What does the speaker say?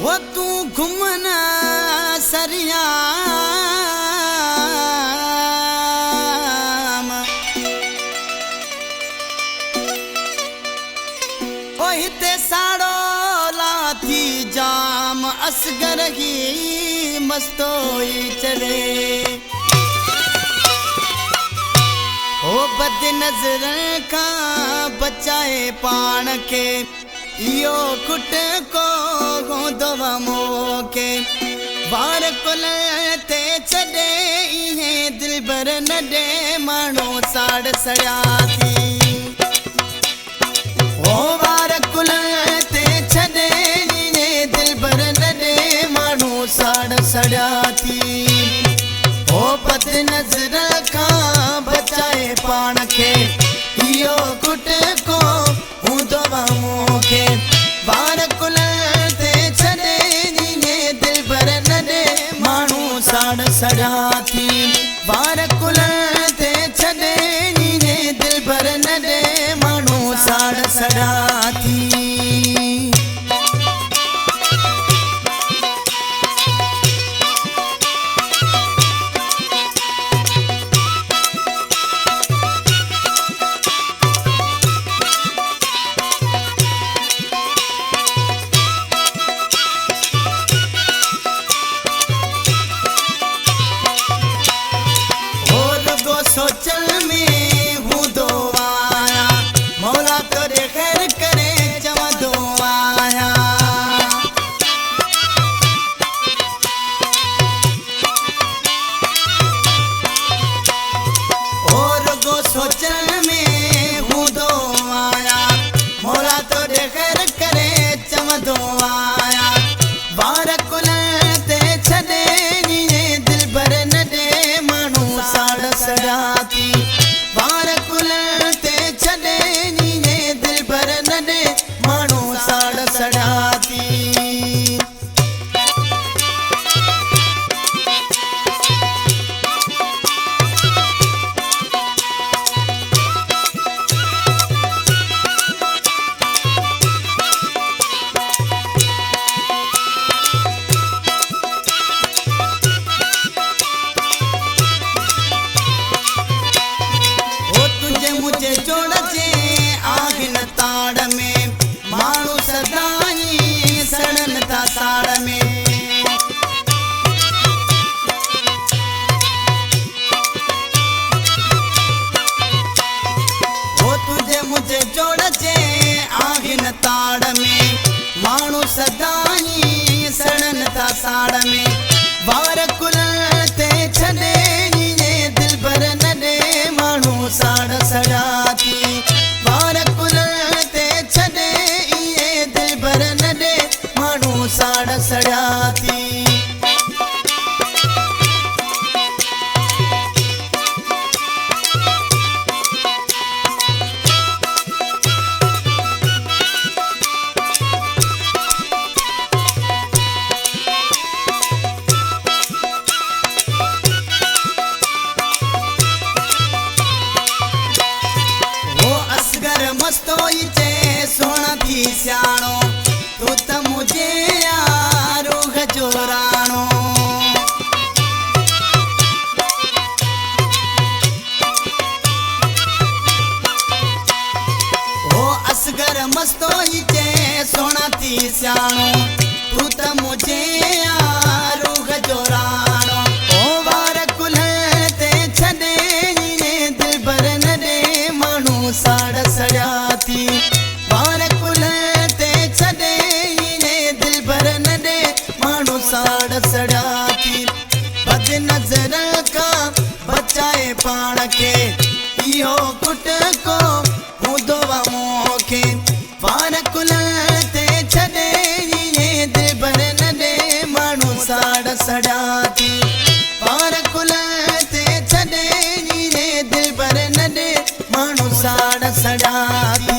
वो तू घुमना सरिया ओहिते साड़ो लाथी जाम असगर ही मस्तोई चले ओ बद नजर का बचाए पान के यो कुट को गोदवा मोके बार कुलते चढ़े इहे दिल भर नडे मानो साड़ सड़ा थी ओ बार कुलते चढ़े इहे दिल भर नडे मानो साड़ सड़ा थी ओ बद नजर का बचाए पान के यो कुट को गोदवा मोके बार कुलते चढ़े इहे दिल भर नडे मानो साड़ सड़ा थी बार कुलते चढ़े इहे दिल भर नडे मानो साड़ सड़ा थी सोचल में हूँ दो आया मौला करे खैर करे जवा दो आया और गो सोचल में हूँ दो आया मौला करे खैर करे जवा दो आया बार कुलते चढ़े दिल भर नडे मानो साड़ सड़ा थी बार कुलते चढ़े इहे दिल भर नडे मानो साड़ सड़ा थी मुझे जोड़जे आगिन ताड़ में मानू सदाई सड़न था साड़ में वो तुझे मुझे जोड़जे आगिन ताड़ में मानू सदाई सड़न था साड़ में बार कुलते चढ़े इहे दिल भर नडे मानो साड़ सड़ा थी बार कुलते चढ़े इहे दिल भर नडे मानो साड़ सड़ा थी मस्तोई चे सोना थी स्याणो तू त मुझे यारो गजोराणो ओ असगर मस्तोई चे सोना थी स्याणो तू त मुझे यारो गजोराणो ओ बार कुलते चढ़े इहे दिल भर नडे मानो साड़ सड़ा थी बार कुलते चढ़े इहे दिल भर नडे मानो साड़ सड़ा थी बद नजर का बचाए पान के यो कुट को गोदवा मोके बार कुलते चढ़े इहे दिल भर नडे मानो साड़ सड़ा थी बार कुलते साड़ सड़ा